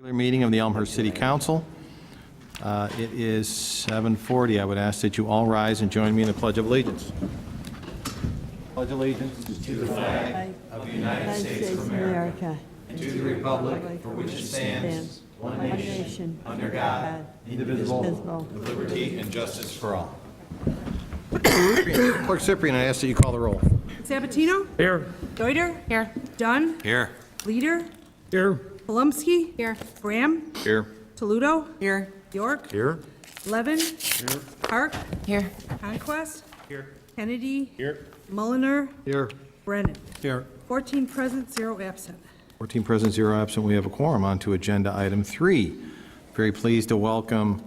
Regular meeting of the Elmhurst City Council. It is 7:40. I would ask that you all rise and join me in the Pledge of Allegiance. Pledge allegiance to the flag of the United States of America and to the republic for which it stands, one nation, under God, indivisible, with liberty and justice for all. Clerk Cyprian, I ask that you call the roll. Sabatino? Here. Deuter? Here. Dunn? Here. Leader? Here. Polumsky? Here. Graham? Here. Toledo? Here. York? Here. Levin? Here. Park? Here. Conquest? Here. Kennedy? Here. Mulliner? Here. Brennan? Here. 14 present, 0 absent. 14 present, 0 absent. We have a quorum. On to agenda item 3. Very pleased to welcome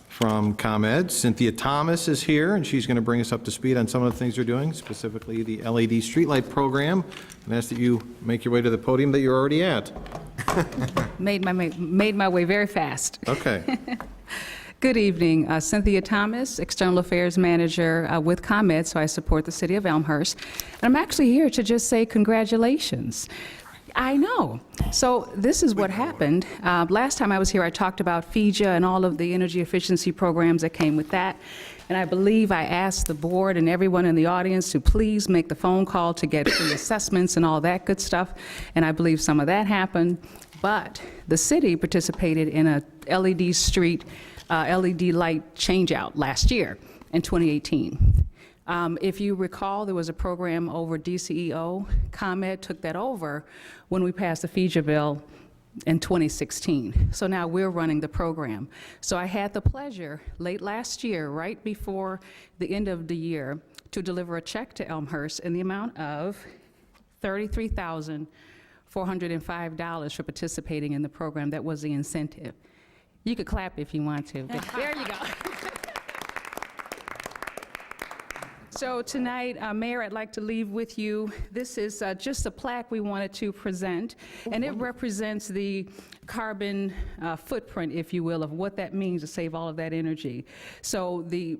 from ComEd, Cynthia Thomas is here, and she's going to bring us up to speed on some of the things they're doing, specifically the LED streetlight program. And ask that you make your way to the podium that you're already at. Made my way very fast. Okay. Good evening. Cynthia Thomas, External Affairs Manager with ComEd, so I support the city of Elmhurst. And I'm actually here to just say congratulations. I know. So this is what happened. Last time I was here, I talked about FEJA and all of the energy efficiency programs that came with that. And I believe I asked the board and everyone in the audience to please make the phone call to get free assessments and all that good stuff. And I believe some of that happened. But the city participated in a LED street, LED light changeout last year in 2018. If you recall, there was a program over DCEO. ComEd took that over when we passed the FEJA bill in 2016. So now we're running the program. So I had the pleasure late last year, right before the end of the year, to deliver a check to Elmhurst in the amount of $33,405 for participating in the program. That was the incentive. You could clap if you want to, but there you go. So tonight, Mayor, I'd like to leave with you, this is just a plaque we wanted to present, and it represents the carbon footprint, if you will, of what that means to save all of that energy. So the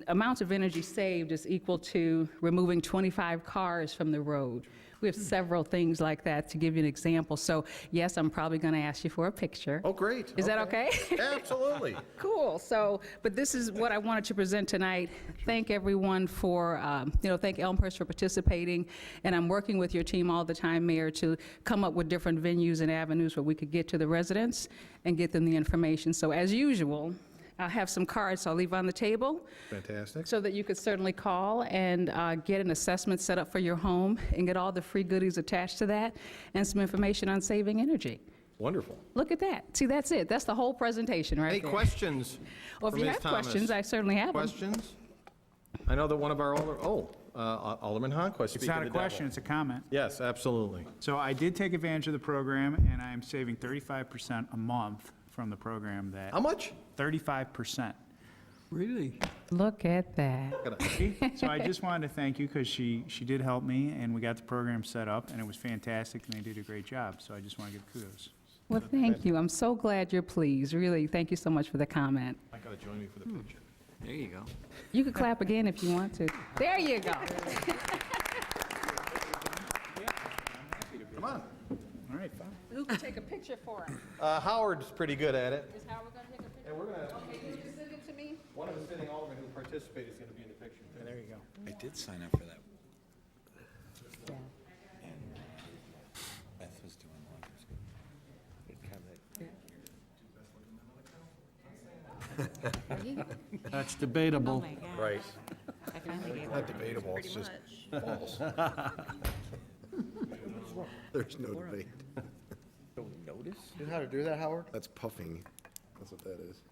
amount of energy saved is equal to removing 25 cars from the road. We have several things like that to give you an example. So yes, I'm probably going to ask you for a picture. Oh, great. Is that okay? Absolutely. Cool. So, but this is what I wanted to present tonight. Thank everyone for, thank Elmhurst for participating. And I'm working with your team all the time, Mayor, to come up with different venues and avenues where we could get to the residents and get them the information. So as usual, I have some cards I'll leave on the table. Fantastic. So that you could certainly call and get an assessment set up for your home and get all the free goodies attached to that and some information on saving energy. Wonderful. Look at that. See, that's it. That's the whole presentation right Any there. questions? Well, if for you Ms. have Thomas? questions, I certainly have them. Questions? I know that one of our Alderman Honquist. It's not a question, it's a comment. Yes, absolutely. So I did take advantage of the program, and I am saving 35% a month from the program. That How much? 35%. Really? Look at that. So I just wanted to thank you because she did help me, and we got the program set up, and it was fantastic, and they did a great job. So I just want to give kudos. Well, thank you. I'm so glad you're pleased. Really, thank you so much for the comment. I gotta join me for the picture. There you go. You could clap again if you want to. There you go. Come on. All right, fine. Who can take a picture for him? Howard's pretty good at it. Is Howard going to take a picture? And we're gonna, Okay, you just send it to me? one of the sitting aldermen who participated is gonna be in the picture. There you go. I did sign up for that. Yeah. And Beth was doing laundry. That's debatable. Right. Not debatable, it's just false. There's no debate. Notice? You know how to do that, Howard? That's puffing. That's what that is.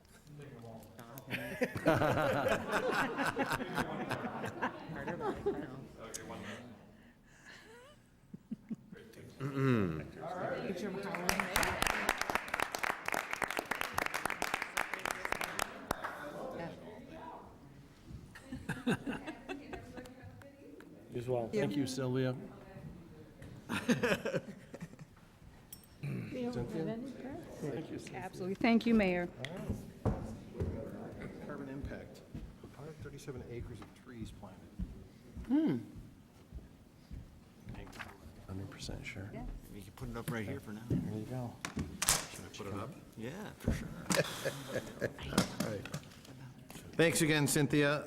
As well. Thank you, Sylvia. Absolutely. Thank you, Mayor. Carbon impact, 137 acres of trees planted. 100% sure. You can put it up right here for now. There you go. Should have Put it up. Yeah, for sure. Thanks again, Cynthia.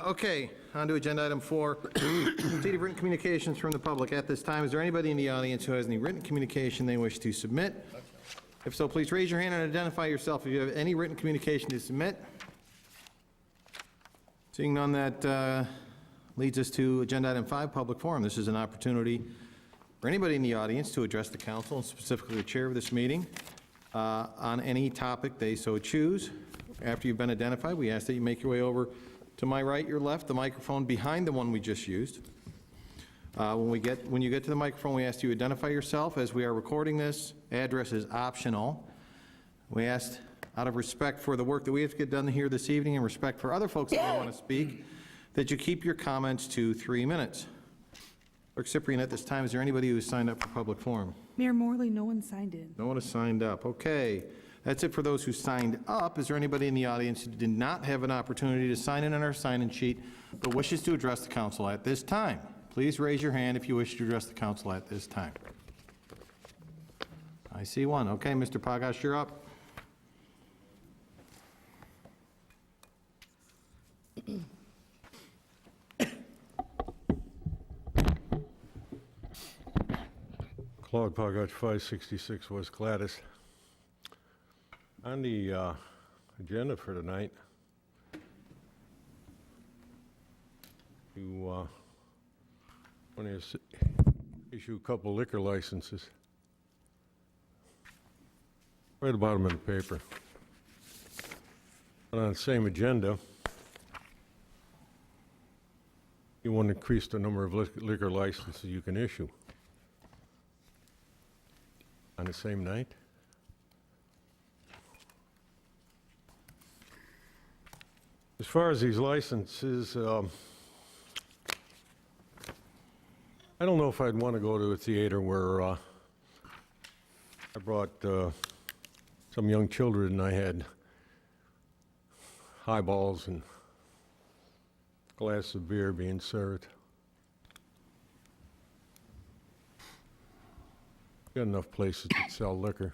Okay, on to agenda item 4, receipt of written communications from the public. At this time, is there anybody in the audience who has any written communication they wish to submit? If so, please raise your hand and identify yourself if you have any written communication to submit. Seeing none, that leads us to agenda item 5, public forum. This is an opportunity for anybody in the audience to address the council, and specifically the chair of this meeting, on any topic they so choose. After you've been identified, we ask that you make your way over to my right, your left, the microphone behind the one we just used. When you get to the microphone, we ask you to identify yourself. As we are recording this, address is optional. We ask, out of respect for the work that we have to get done here this evening and respect for other folks that may want to speak, that you keep your comments to 3 minutes. Clerk Cyprian, at this time, is there anybody who has signed up for public forum? Mayor Morley, no one signed in. No one has signed up. Okay. That's it for those who signed up. Is there anybody in the audience who did not have an opportunity to sign in on our sign-in sheet but wishes to address the council at this time? Please raise your hand if you wish to address the council at this time. I see one. Okay, Mr. Pagash, you're up. Claude Pagash, 566 West Gladys. On the agenda for tonight, you want to issue a couple liquor licenses. Right at the bottom of the paper. And on the same agenda, you want to increase the number of liquor licenses you can issue. On the same night? As far as these licenses, I don't know if I'd want to go to a theater where I brought some young children and I had highballs and a glass of beer being served. Got enough places that sell liquor.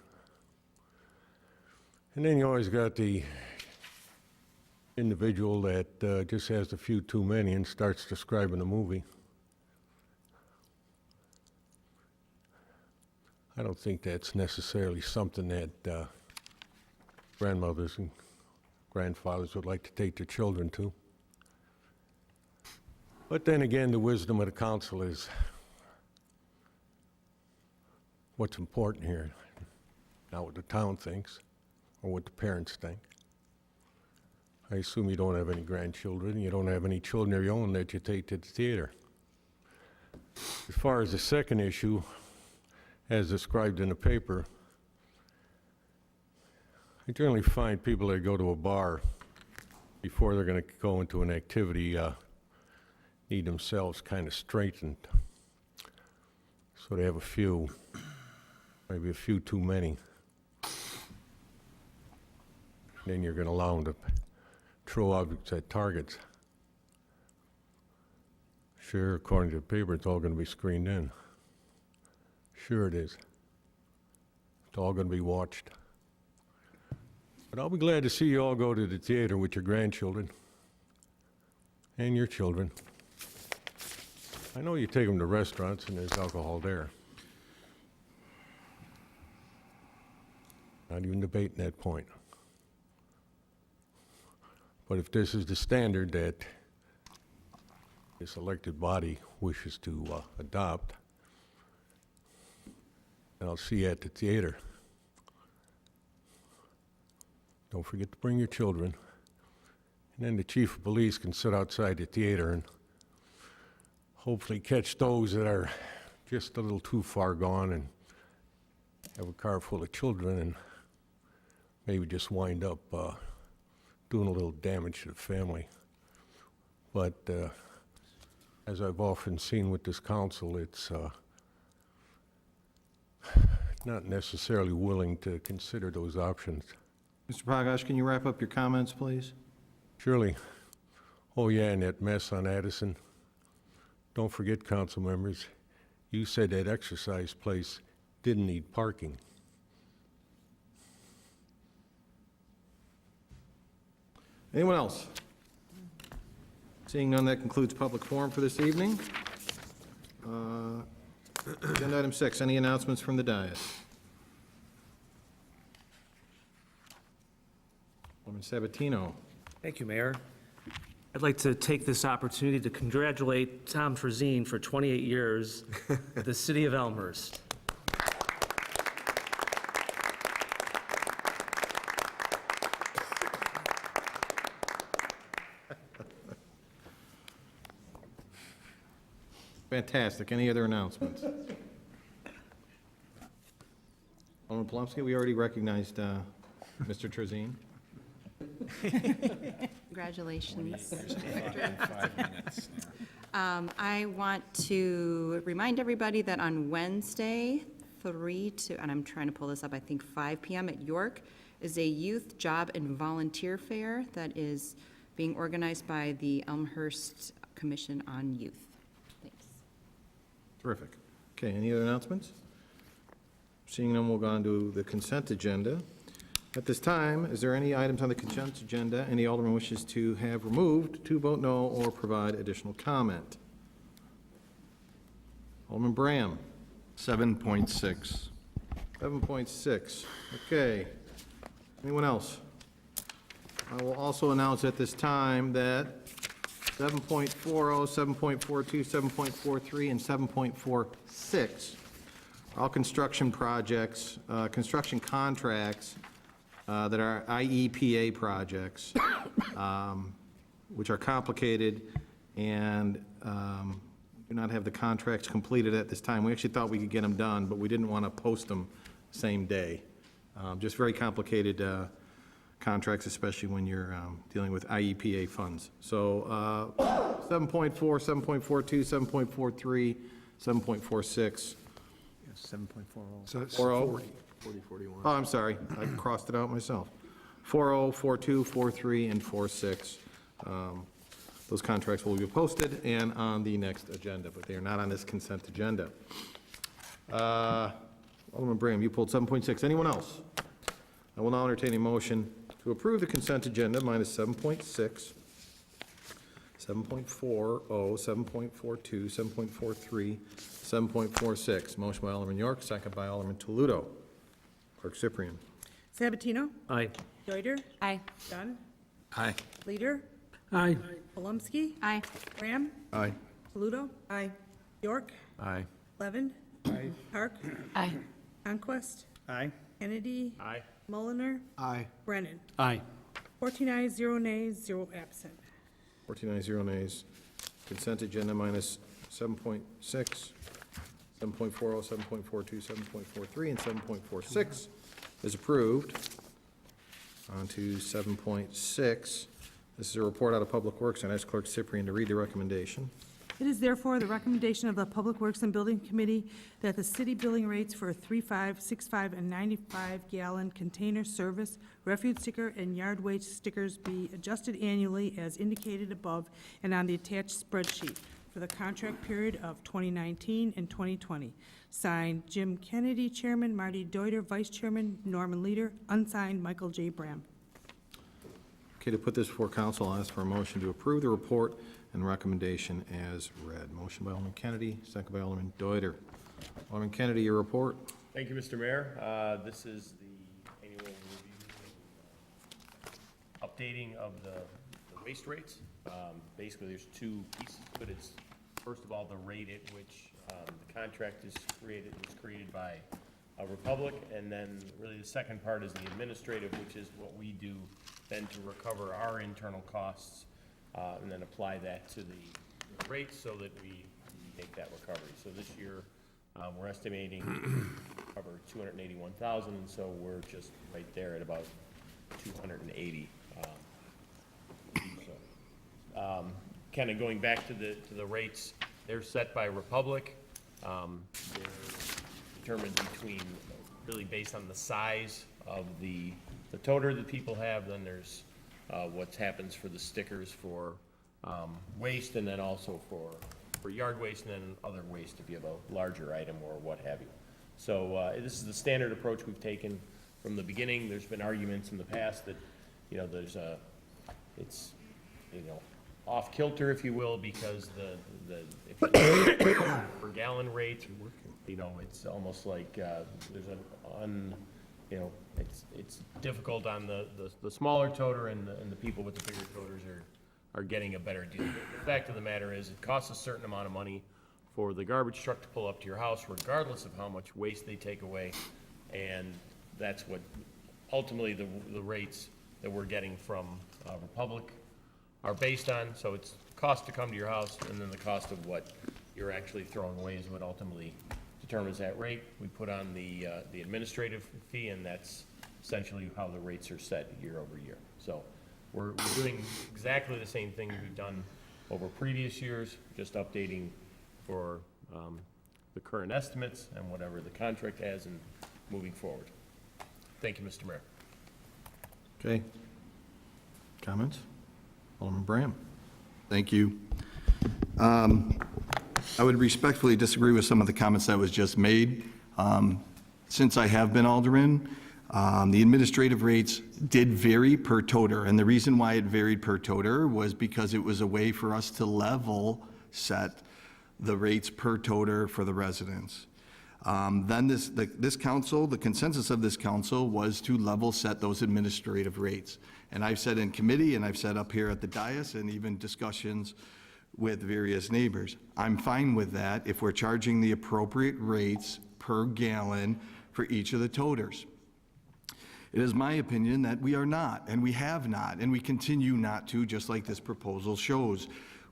And then you always got the individual that just has a few too many and starts describing a movie. I don't think that's necessarily something that grandmothers and grandfathers would like to take their children to. But then again, the wisdom of the council is what's important here, not what the town thinks or what the parents think. I assume you don't have any grandchildren, you don't have any children of your own that you take to the theater. As far as the second issue, as described in the paper, I generally find people that go to a bar before they're going to go into an activity need themselves kind of straightened. So they have a few, maybe a few too many. Then you're going to allow them to throw objects at targets. Sure, according to the paper, it's all going to be screened in. Sure it is. It's all going to be watched. But I'll be glad to see you all go to the theater with your grandchildren and your children. I know you take them to restaurants and there's alcohol there. Not even debating that point. But if this is the standard that this elected body wishes to adopt, then I'll see you at the theater. Don't forget to bring your children. And then the chief of police can sit outside the theater and hopefully catch those that are just a little too far gone and have a car full of children and maybe just wind up doing a little damage to the family. But as I've often seen with this council, it's not necessarily willing to consider those options. Mr. Pagash, can you wrap up your comments, please? Surely. Oh yeah, and that mess on Addison. Don't forget, council members, you said that exercise place didn't need parking. Anyone else? Seeing none, that concludes public forum for this evening. Agenda item 6, any announcements from the dais? Alderman Sabatino. Thank you, Mayor. I'd like to take this opportunity to congratulate Tom Trezine for 28 years at the City of Elmhurst. Fantastic. Any other announcements? Alderman Polomsky, we already recognized Mr. Trezine. Congratulations. I want to remind everybody that on Wednesday, 3 to, and I'm trying to pull this up, I think 5 p.m. at York, is a youth job and volunteer fair that is being organized by the Elmhurst Commission on Youth. Thanks. Terrific. Okay, any other announcements? Seeing none, we'll go on to the consent agenda. At this time, is there any items on the consent agenda any alderman wishes to have removed, to vote no, or provide additional comment? Alderman Braham. 7.6. 7.6, okay. Anyone else? I will also announce at this time that 7.40, 7.42, 7.43, and 7.46 are all construction projects, construction contracts that are IEPA projects, which are complicated and do not have the contracts completed at this time. We actually thought we could get them done, but we didn't want to post them same day. Just very complicated contracts, especially when you're dealing with IEPA funds. So 7.4, 7.42, 7.43, 7.46. 7.40. 40. Oh, I'm sorry, I crossed it out myself. 40, 42, 43, and 46. Those contracts will be posted and on the next agenda, but they are not on this consent agenda. Alderman Braham, you pulled 7.6. Anyone else? I will now entertain a motion to approve the consent agenda minus 7.6, 7.40, 7.42, 7.43, 7.46. Motion by Alderman York, second by Alderman Toledo. Clerk Cyprian. Sabatino? Aye. Deuter? Aye. Dunn? Aye. Leader? Aye. Palomsky? Aye. Graham? Aye. Toledo? Aye. York? Aye. Levin? Aye. Park? Aye. Conquest? Aye. Kennedy? Aye. Mulliner? Aye. Brennan? Aye. 14 ayes, 0 nays, 0 absent. 14 ayes, 0 nays. Consent agenda minus 7.6, 7.40, 7.42, 7.43, and 7.46 is approved. On to 7.6. This is a report out of Public Works, and I ask Clerk Cyprian to read the recommendation. It is therefore the recommendation of the Public Works and Building Committee that the city billing rates for 35, 65, and 95-gallon container service, refuse sticker, and yard waste stickers be adjusted annually as indicated above and on the attached spreadsheet for the contract period of 2019 and 2020. Signed, Jim Kennedy, Chairman, Marty Deuter, Vice Chairman, Norman Leader, unsigned, Michael J. Bram. Okay, to put this before council, I'll ask for a motion to approve the report and recommendation as read. Motion by Alderman Kennedy, second by Alderman Deuter. Alderman Kennedy, your report. Thank you, Mr. Mayor. This is the annual review, updating of the waste rates. Basically, there's two pieces, but it's, first of all, the rate at which the contract is created, was created by Republic, and then really the second part is the administrative, which is what we do then to recover our internal costs, and then apply that to the rates so that we make that recovery. So this year, we're estimating to cover 281,000, and so we're just right there at about 280. Kind of going back to the rates, they're set by Republic. They're determined between, really based on the size of the toter that people have. Then there's what happens for the stickers for waste, and then also for yard waste, and then other waste if you have a larger item or what have you. So this is the standard approach we've taken from the beginning. There's been arguments in the past that, you know, there's it's, off kilter, if you will, because if you look at the per gallon rate, it's almost like, there's it's difficult on the smaller toter, and the people with the bigger toters are getting a better deal. The fact of the matter is, it costs a certain amount of money for the garbage truck to pull up to your house, regardless of how much waste they take away, and that's what ultimately the rates that we're getting from Republic are based on. So it's cost to come to your house, and then the cost of what you're actually throwing away is what ultimately determines that rate. We put on the administrative fee, and that's essentially how the rates are set year over year. So we're doing exactly the same thing we've done over previous years, just updating for the current estimates and whatever the contract has, and moving forward. Thank you, Mr. Mayor. Okay. Comments? Alderman Bram. Thank you. I would respectfully disagree with some of the comments that was just made. Since I have been alderman, the administrative rates did vary per toter, and the reason why it varied per toter was because it was a way for us to level set the rates per toter for the residents. Then this council, the consensus of this council was to level set those administrative rates. And I've said in committee, and I've said up here at the dais, and even discussions with various neighbors, I'm fine with that if we're charging the appropriate rates per gallon for each of the toters. It is my opinion that we are not, and we have not, and we continue not to, just like this proposal shows.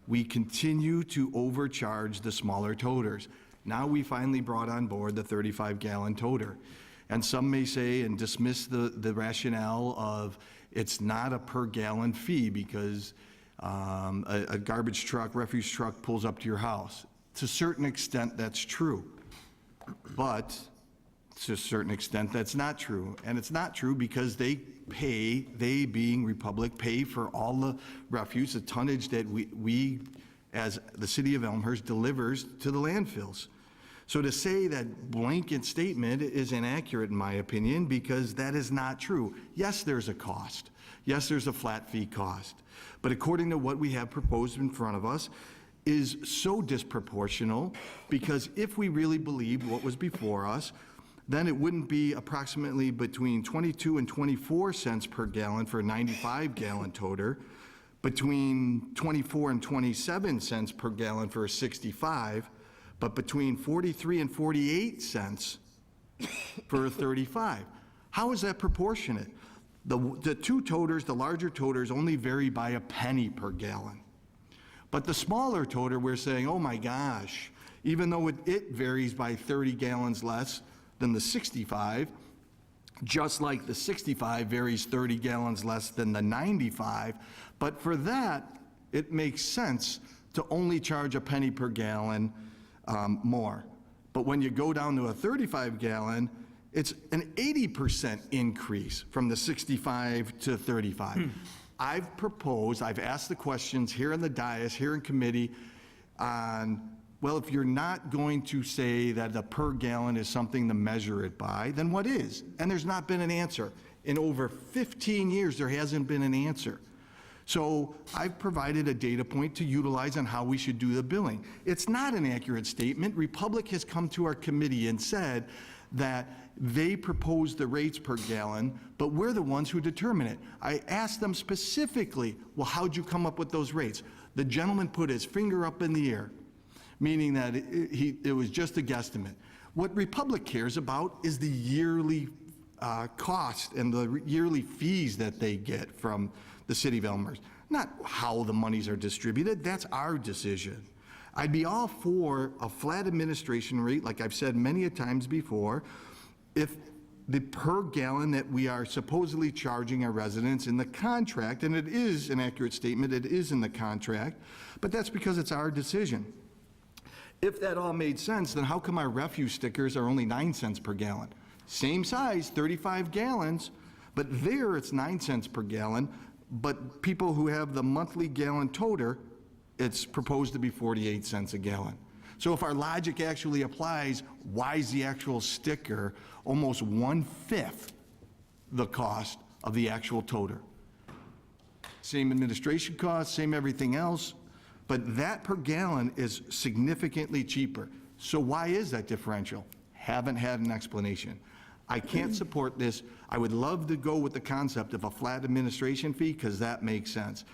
We continue to overcharge the smaller toters. Now we finally brought on board the 35-gallon toter. And some may say and dismiss the rationale of it's not a per gallon fee because a garbage truck, refuse truck pulls up to your house. To a certain extent, that's true. But to a certain extent, that's not true. And it's not true because they being Republic, pay for all the refuse, the tonnage that we as the city of Elmhurst delivers to the landfills. So to say that blanket statement is inaccurate in my opinion, because that is not true. Yes, there's a cost. Yes, there's a flat fee cost. But according to what we have proposed in front of us is so disproportional, because if we really believed what was before us, then it wouldn't be approximately between 22 and 24 cents per gallon for a 95-gallon toter, between 24 and 27 cents per gallon for a 65, but between 43 and 48 cents for a 35. How is that proportionate? The two toters, the larger toters, only vary by a penny per gallon. But the smaller toter, we're saying, oh my gosh, even though it varies by 30 gallons less than the 65, just like the 65 varies 30 gallons less than the 95, but for that, it makes sense to only charge a penny per gallon more. But when you go down to a 35-gallon, it's an 80% increase from the 65 to 35. I've proposed, I've asked the questions here in the dais, here in committee, on, well, if you're not going to say that the per gallon is something to measure it by, then what is? And there's not been an answer. In over 15 years, there hasn't been an answer. So I've provided a data point to utilize on how we should do the billing. It's not an accurate statement. Republic has come to our committee and said that they propose the rates per gallon, but we're the ones who determine it. I asked them specifically, well, how'd you come up with those rates? The gentleman put his finger up in the air, meaning that it was just a guesstimate. What Republic cares about is the yearly cost and the yearly fees that they get from the city of Elmhurst, not how the monies are distributed. That's our decision. I'd be all for a flat administration rate, like I've said many a times before, if the per gallon that we are supposedly charging our residents in the contract, and it is an accurate statement, it is in the contract, but that's because it's our decision. If that all made sense, then how come our refuse stickers are only 9 cents per gallon? Same size, 35 gallons, but there it's 9 cents per gallon, but people who have the monthly gallon toter, it's proposed to be 48 cents a gallon. So if our logic actually applies, why is the actual sticker almost 1/5 the cost of the actual toter? same administration costs, same everything else, but that per gallon is significantly cheaper. So why is that differential? Haven't had an explanation. I can't support this. I would love to go with the concept of a flat administration fee, because that makes sense.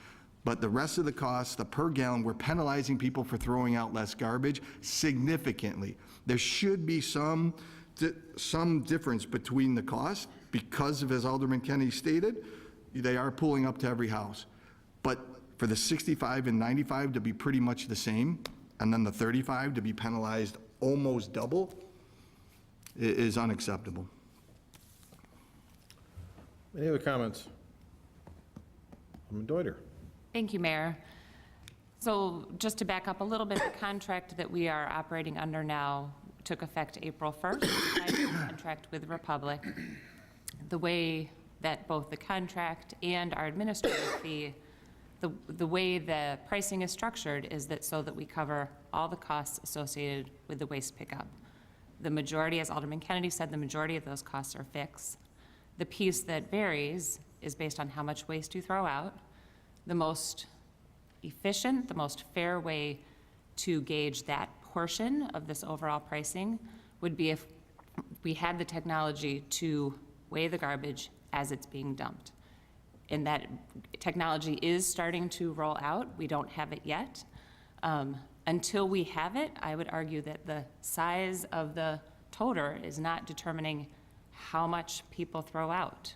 But the rest of the costs, the per gallon, we're penalizing people for throwing out less garbage significantly. There should be some difference between the cost, because of, as Alderman Kennedy stated, they are pulling up to every house. But for the 65 and 95 to be pretty much the same, and then the 35 to be penalized almost double, is unacceptable. Any other comments? Alderman Deuter. Thank you, Mayor. So just to back up a little bit, the contract that we are operating under now took effect April 1st, the contract with Republic. The way that both the contract and our administrative fee, the way the pricing is structured is that so that we cover all the costs associated with the waste pickup. The majority, as Alderman Kennedy said, the majority of those costs are fixed. The piece that varies is based on how much waste you throw out. The most efficient, the most fair way to gauge that portion of this overall pricing would be if we had the technology to weigh the garbage as it's being dumped. And that technology is starting to roll out. We don't have it yet. Until we have it, I would argue that the size of the toter is not determining how much people throw out.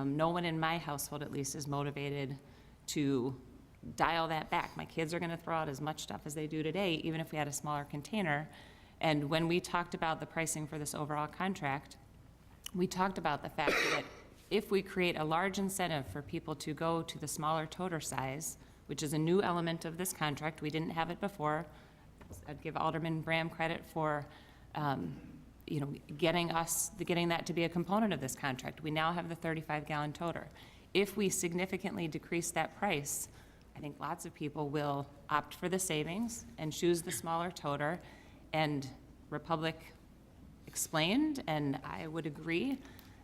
No one in my household, at least, is motivated to dial that back. My kids are going to throw out as much stuff as they do today, even if we had a smaller container. And when we talked about the pricing for this overall contract, we talked about the fact that if we create a large incentive for people to go to the smaller toter size, which is a new element of this contract, we didn't have it before. I'd give Alderman Bram credit for getting that to be a component of this contract. We now have the 35-gallon toter. If we significantly decrease that price, I think lots of people will opt for the savings and choose the smaller toter. And Republic explained, and I would agree,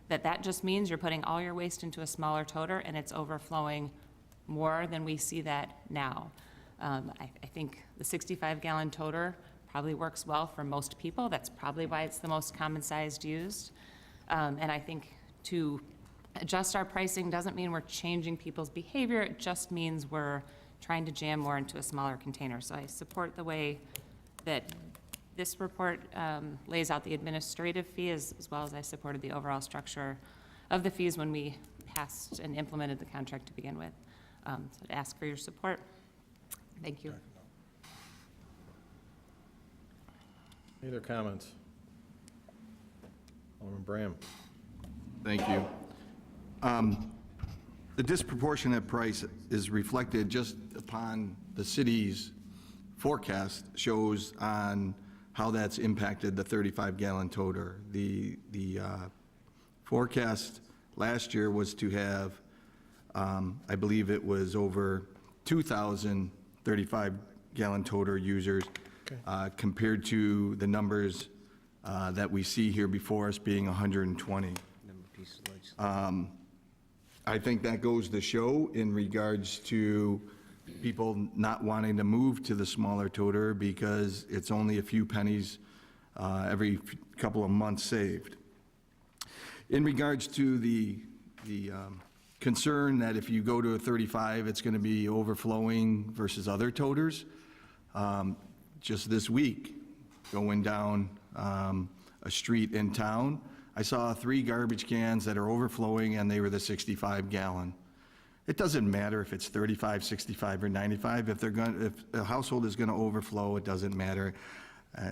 that just means you're putting all your waste into a smaller toter and it's overflowing more than we see that now. I think the 65-gallon toter probably works well for most people. That's probably why it's the most common sized used. And I think to adjust our pricing doesn't mean we're changing people's behavior. It just means we're trying to jam more into a smaller container. So I support the way that this report lays out the administrative fee, as well as I supported the overall structure of the fees when we passed and implemented the contract to begin with. So I'd ask for your support. Thank you. Any other comments? Alderman Bram. Thank you. The disproportionate price is reflected just upon the city's forecast, shows on how that's impacted the 35-gallon toter. The forecast last year was to have, I believe it was over 2,000 35-gallon toter users, compared to the numbers that we see here before us being 120. I think that goes to show in regards to people not wanting to move to the smaller toter because it's only a few pennies every couple of months saved. In regards to the concern that if you go to a 35, it's going to be overflowing versus other toters, just this week, going down a street in town, I saw 3 garbage cans that are overflowing, and they were the 65-gallon. It doesn't matter if it's 35, 65, or 95. If a household is going to overflow, it doesn't matter.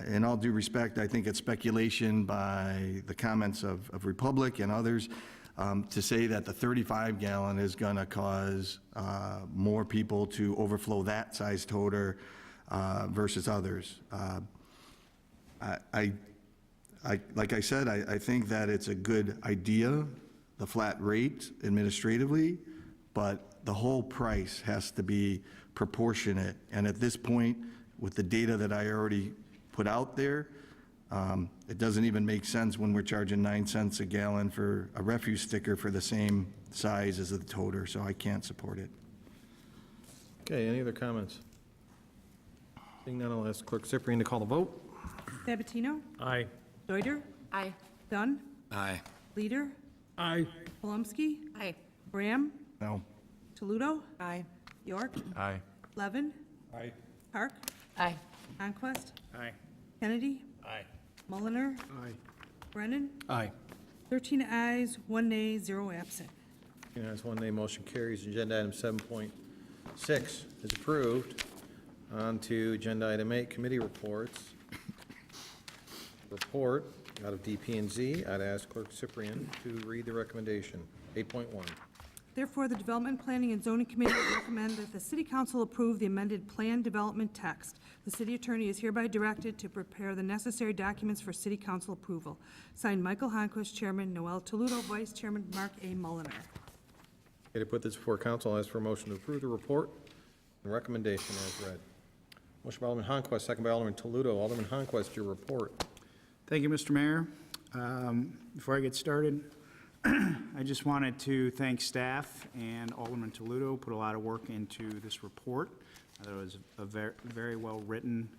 In all due respect, I think it's speculation by the comments of Republic and others to say that the 35-gallon is going to cause more people to overflow that size toter versus others. Like I said, I think that it's a good idea, the flat rate administratively, but the whole price has to be proportionate. And at this point, with the data that I already put out there, it doesn't even make sense when we're charging 9 cents a gallon for a refuse sticker for the same size as the toter, so I can't support it. Okay, any other comments? Seeing none, I'll ask Clerk Cyprian to call the vote. Sabatino? Aye. Deuter? Aye. Dunn? Aye. Leader? Aye. Palomski? Aye. Graham? No. Toledo? Aye. York? Aye. Levin? Aye. Park? Aye. Conquest? Aye. Kennedy? Aye. Mulliner? Aye. Brennan? Aye. 13 ayes, 1 nay, 0 absent. Unanimous, 1 nay, motion carries. Agenda item 7.6 is approved. On to agenda item 8, committee reports. Report out of DP&Z. I'd ask Clerk Cyprian to read the recommendation. 8.1. Therefore, the Development, Planning, and Zoning Committee recommend that the City Council approve the amended plan development text. The city attorney is hereby directed to prepare the necessary documents for City Council approval. Signed, Michael Honquist, Chairman, Noel Toledo, Vice Chairman, Mark A. Mulliner. Okay, to put this before council, I'll ask for a motion to approve the report and recommendation as read. Motion by Alderman Honquist, second by Alderman Toledo. Alderman Honquist, your report. Thank you, Mr. Mayor. Before I get started, I just wanted to thank staff and Alderman Toledo, put a lot of work into this report. I thought it was a very, very well-written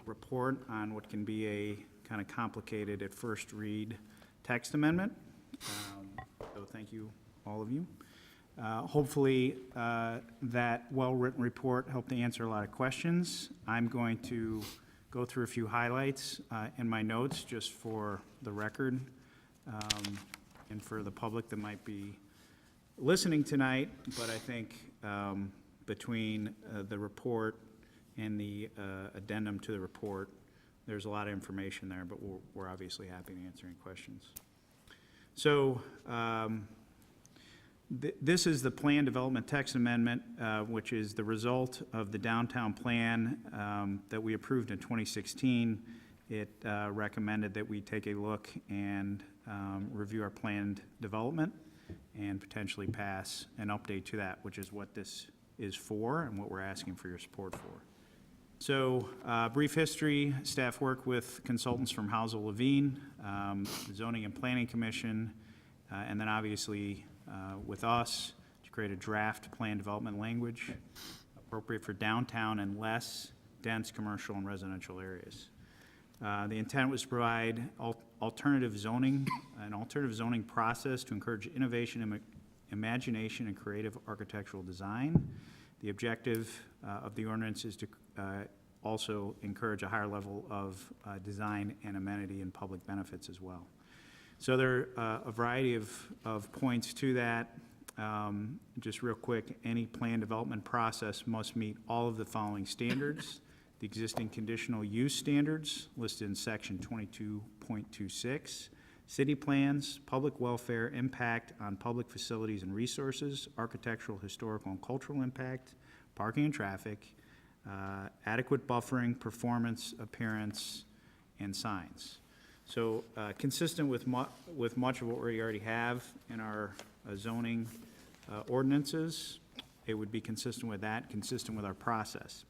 report on what can be a kind of complicated at first read text amendment. So thank you, all of you. Hopefully, that well-written report helped to answer a lot of questions. I'm going to go through a few highlights in my notes just for the record and for the public that might be listening tonight, but I think between the report and the addendum to the report, there's a lot of information there, but we're obviously happy to answer any questions. So this is the plan development text amendment, which is the result of the downtown plan that we approved in 2016. It recommended that we take a look and review our planned development and potentially pass an update to that, which is what this is for and what we're asking for your support for. So, brief history, staff worked with consultants from Housel Levine, the Zoning and Planning Commission, and then obviously with us to create a draft plan development language appropriate for downtown and less dense commercial and residential areas. The intent was to provide an alternative zoning process to encourage innovation, imagination, and creative architectural design. The objective of the ordinance is to also encourage a higher level of design and amenity and public benefits as well. So there are a variety of points to that. Just real quick, any plan development process must meet all of the following standards. The existing conditional use standards listed in section 22.26, city plans, public welfare, impact on public facilities and resources, architectural, historical, and cultural impact, parking and traffic, adequate buffering, performance, appearance, and signs. So consistent with much of what we already have in our zoning ordinances, it would be consistent with that, consistent with our process.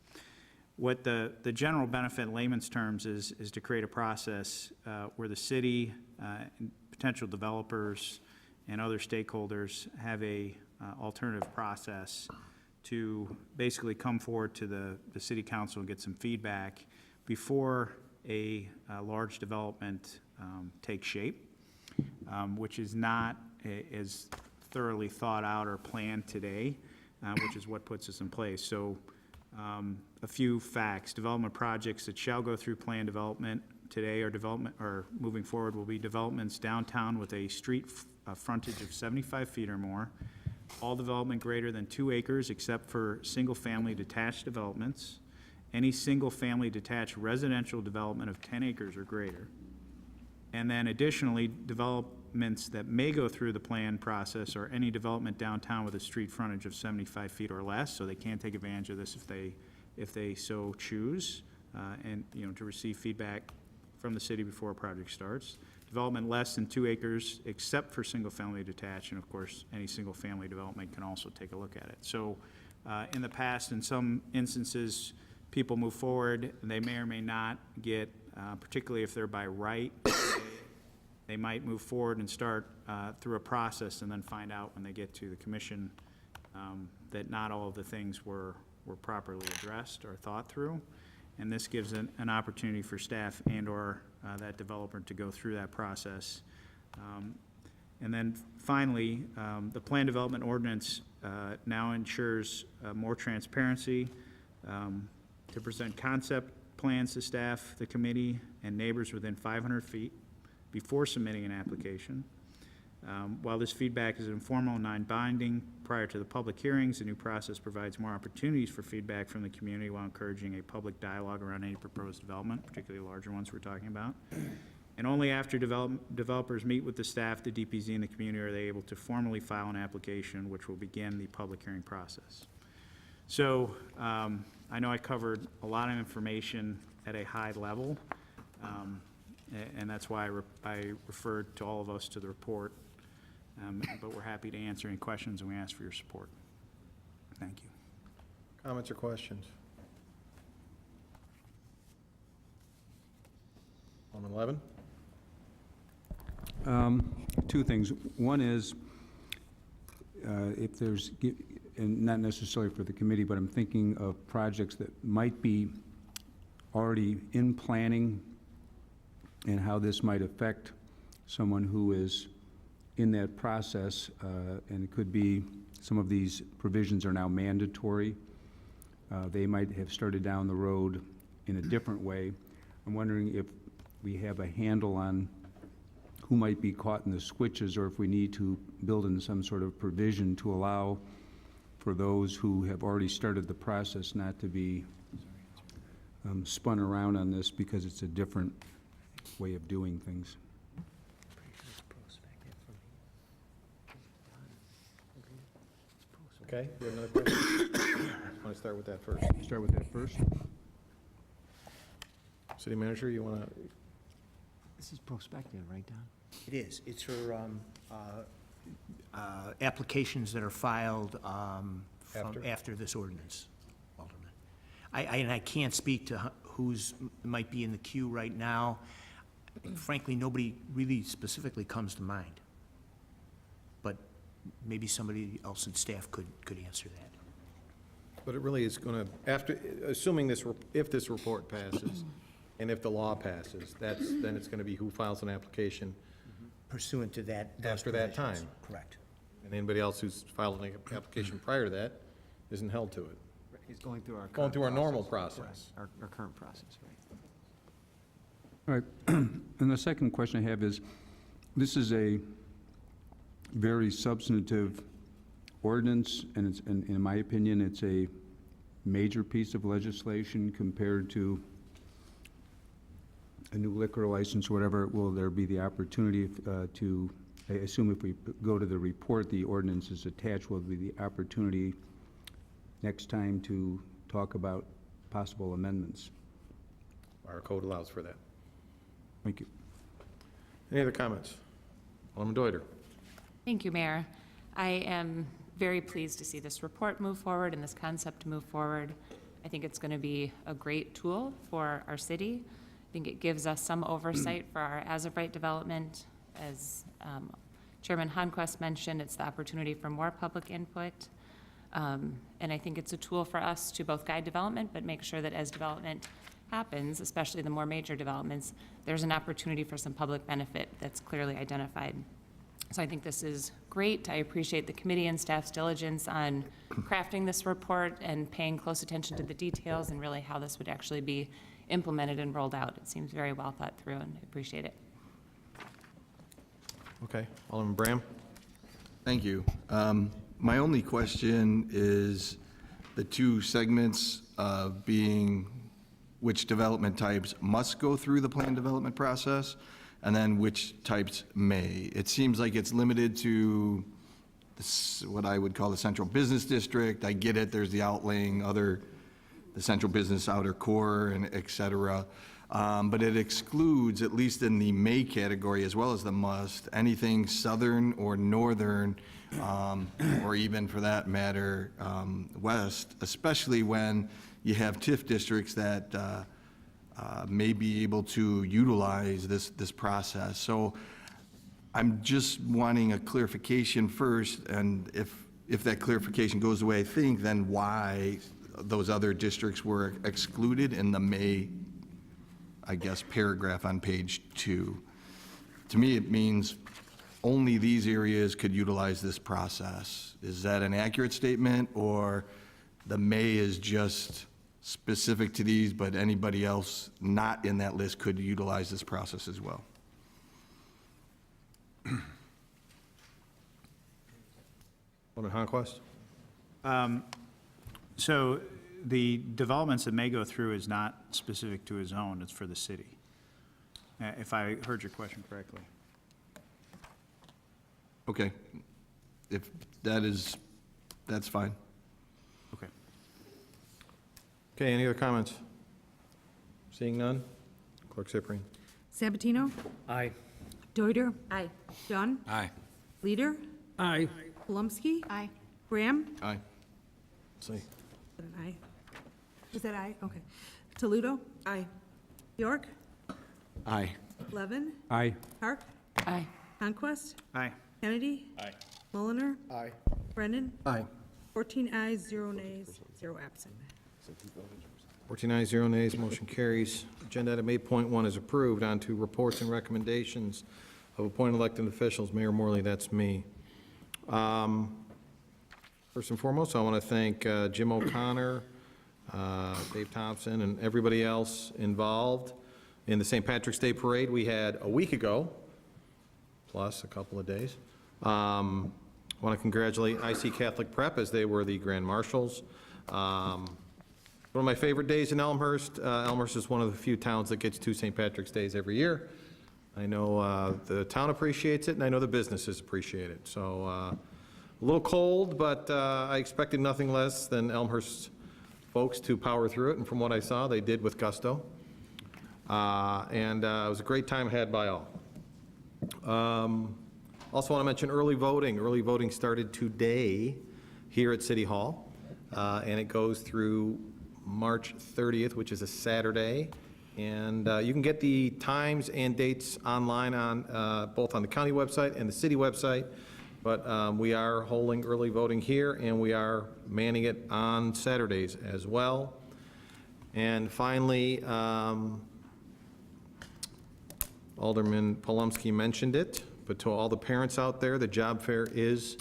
What the general benefit in layman's terms is to create a process where the city, and potential developers, and other stakeholders have a alternative process to basically come forward to the city council and get some feedback before a large development takes shape, which is not as thoroughly thought out or planned today, which is what puts us in place. So a few facts: development projects that shall go through plan development today or moving forward will be developments downtown with a street frontage of 75 feet or more, all development greater than 2 acres except for single-family detached developments, any single-family detached residential development of 10 acres or greater, and then additionally, developments that may go through the plan process or any development downtown with a street frontage of 75 feet or less, so they can take advantage of this if they so choose, and to receive feedback from the city before a project starts. Development less than 2 acres except for single-family detached, and of course, any single-family development can also take a look at it. So in the past, in some instances, people move forward, and they may or may not get, particularly if they're by right, they might move forward and start through a process and then find out when they get to the commission that not all of the things were were properly addressed or thought through. And this gives an opportunity for staff and/or that developer to go through that process. And then finally, the plan development ordinance now ensures more transparency to present concept plans to staff, the committee, and neighbors within 500 feet before submitting an application. While this feedback is informal and non-binding prior to the public hearings, the new process provides more opportunities for feedback from the community while encouraging a public dialogue around any proposed development, particularly larger ones we're talking about. And only after developers meet with the staff, the DPZ, and the community are they able to formally file an application, which will begin the public hearing process. So I know I covered a lot of information at a high level, and that's why I referred to all of us to the report. But we're happy to answer any questions, and we ask for your support. Thank you. Comments or questions? Alderman Levin? Two things. One is, if there's, and not necessarily for the committee, but I'm thinking of projects that might be already in planning and how this might affect someone who is in that process, and it could be some of these provisions are now mandatory. They might have started down the road in a different way. I'm wondering if we have a handle on who might be caught in the switches, or if we need to build in some sort of provision to allow for those who have already started the process not to be spun around on this because it's a different way of doing things. Okay, you have another question? I want to start with that first. Start with that first. City Manager, you want to? This is prospective, right, Don? It is. It's for applications that are filed after this ordinance, Alderman. And I can't speak to who's might be in the queue right now. Frankly, nobody really specifically comes to mind. But maybe somebody else in staff could answer that. But it really is going to, after, assuming this, if this report passes, and if the law passes, then it's going to be who files an application Pursuant to that. after that time. Correct. And anybody else who's filed an application prior to that isn't held to it. He's going through our. Going through our normal process. Our current process, right. All right, and the second question I have is, this is a very substantive ordinance, and it's, in my opinion, it's a major piece of legislation compared to a new liquor license, or whatever. Will there be the opportunity to, I assume if we go to the report, the ordinance is attached, will there be the opportunity next time to talk about possible amendments? Our code allows for that. Thank you. Any other comments? Alderman Deuter. Thank you, Mayor. I am very pleased to see this report move forward and this concept move forward. I think it's going to be a great tool for our city. I think it gives us some oversight for our as-of-right development. As Chairman Honquist mentioned, it's the opportunity for more public input. And I think it's a tool for us to both guide development, but make sure that as development happens, especially the more major developments, there's an opportunity for some public benefit that's clearly identified. So I think this is great. I appreciate the committee and staff's diligence on crafting this report and paying close attention to the details and really how this would actually be implemented and rolled out. It seems very well thought through, and I appreciate it. Okay, Alderman Bram. Thank you. My only question is the two segments being which development types must go through the plan development process, and then which types may. It seems like it's limited to this, what I would call the central business district. I get it, there's the outlying the central business outer core and et cetera. But it excludes, at least in the may category as well as the must, anything southern or northern, or even for that matter, west, especially when you have TIF districts that may be able to utilize this process. So I'm just wanting a clarification first, and if that clarification goes away, I think, then why those other districts were excluded in the May, I guess, paragraph on page 2. To me, it means only these areas could utilize this process. Is that an accurate statement, or the May is just specific to these, but anybody else not in that list could utilize this process as well? Alderman Honquist? So the developments that may go through is not specific to his own, it's for the city, if I heard your question correctly. Okay. If that is, that's fine. Okay. Okay, any other comments? Seeing none? Clerk Cyprian. Sabatino? Aye. Deuter? Aye. Dunn? Aye. Leader? Aye. Palumski? Aye. Graham? Aye. See. Is that an aye? Is that aye? Okay. Toledo? Aye. York? Aye. Levin? Aye. Park? Aye. Conquest? Aye. Kennedy? Aye. Mulliner? Aye. Brennan? Aye. 14 ayes, 0 nays, 0 absent. 14 ayes, 0 nays, motion carries. Agenda item 8.1 is approved. On to reports and recommendations of appointed elected officials. Mayor Morley, that's me. First and foremost, I want to thank Jim O'Connor, Dave Thompson, and everybody else involved in the St. Patrick's Day Parade we had a week ago, plus a couple of days. I want to congratulate IC Catholic Prep as they were the Grand Marshals. One of my favorite days in Elmhurst. Elmhurst is one of the few towns that gets 2 St. Patrick's Days every year. I know the town appreciates it, and I know the businesses appreciate it. So a little cold, but I expected nothing less than Elmhurst folks to power through it, and from what I saw, they did with gusto. And it was a great time had by all. Also want to mention early voting. Early voting started today here at City Hall, and it goes through March 30th, which is a Saturday. And you can get the times and dates online on both on the county website and the city website. But we are holding early voting here, and we are manning it on Saturdays as well. And finally, Alderman Palumski mentioned it, but to all the parents out there, the job fair is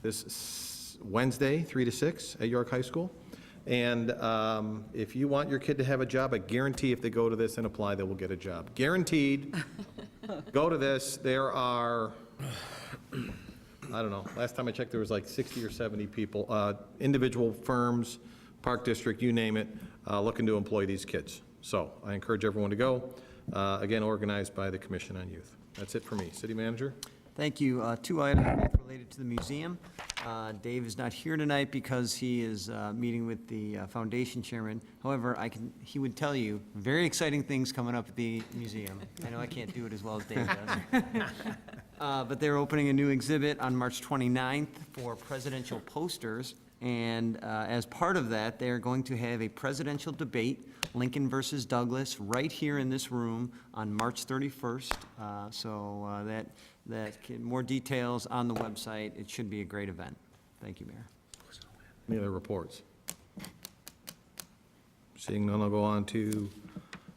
this Wednesday, 3 to 6 at York High School. And if you want your kid to have a job, I guarantee if they go to this and apply, they will get a job. Guaranteed. Go to this. There are, I don't know, last time I checked, there was like 60 or 70 people, individual firms, Park District, you name it, looking to employ these kids. So I encourage everyone to go. Again, organized by the Commission on Youth. That's it for me. City Manager? Thank you. 2 items both related to the museum. Dave is not here tonight because he is meeting with the foundation chairman. However, he would tell you very exciting things coming up at the museum. I know I can't do it as well as Dave does. But they're opening a new exhibit on March 29th for presidential posters. And as part of that, they're going to have a presidential debate, Lincoln versus Douglas, right here in this room on March 31st. More details on the website. It should be a great event. Thank you, Mayor. Any other reports? Seeing none, I'll go on to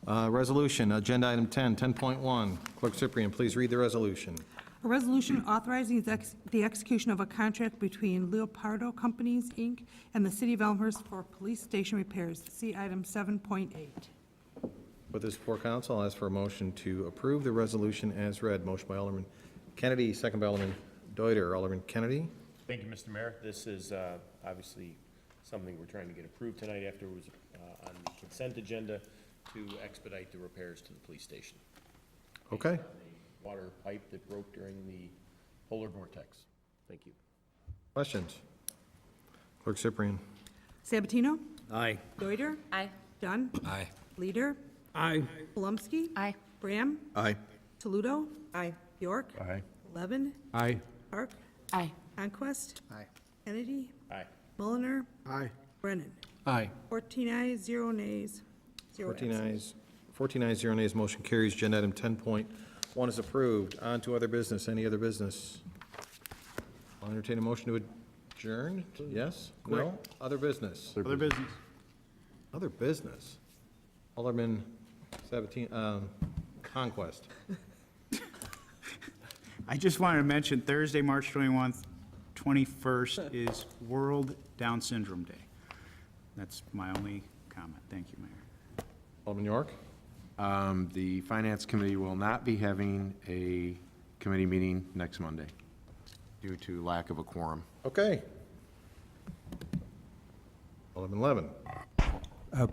resolution, agenda item 10, 10.1. Clerk Cyprian, please read the resolution. A resolution authorizing the execution of a contract between Leopardo Companies, Inc. and the City of Elmhurst for police station repairs. See item 7.8. With this before council, I'll ask for a motion to approve the resolution as read. Motion by Alderman Kennedy, second by Alderman Deuter. Alderman Kennedy? Thank you, Mr. Mayor. This is obviously something we're trying to get approved tonight after it was on the consent agenda to expedite the repairs to the police station. Okay. Water pipe that broke during the polar vortex. Thank you. Questions? Clerk Cyprian. Sabatino? Aye. Deuter? Aye. Dunn? Aye. Leader? Aye. Palumski? Aye. Graham? Aye. Toledo? Aye. York? Aye. Levin? Aye. Park? Aye. Conquest? Aye. Kennedy? Aye. Mulliner? Aye. Brennan? Aye. 14 ayes, 0 nays, 0 absent. 14 ayes, 0 nays, motion carries. Agenda item 10.1 is approved. On to other business. Any other business? I'll entertain a motion to adjourn. Yes? No? Other business? Other business. Other business. Alderman Conquest. I just wanted to mention Thursday, March 21st is World Down Syndrome Day. That's my only comment. Thank you, Mayor. Alderman York. The Finance Committee will not be having a committee meeting next Monday due to lack of a quorum. Okay. Alderman Levin.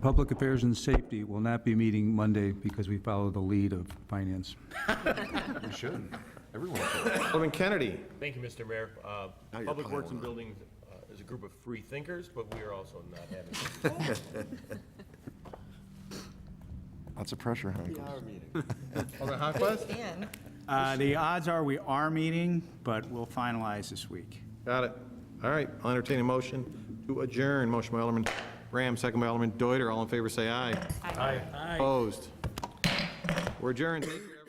Public Affairs and Safety will not be meeting Monday because we follow the lead of Finance. We should. Everyone should. Alderman Kennedy. Thank you, Mr. Mayor. Now you're Public Works piling and on. Buildings is a group of free thinkers, but we are also not having. Lots of pressure, Hank. Alderman Conquest. The odds are we are meeting, but we'll finalize this week. Got it. All right, I'll entertain a motion to adjourn. Motion by Alderman Graham, second by Alderman Deuter. All in favor, say aye. Aye. Opposed? We're adjourned. Thank you, everyone.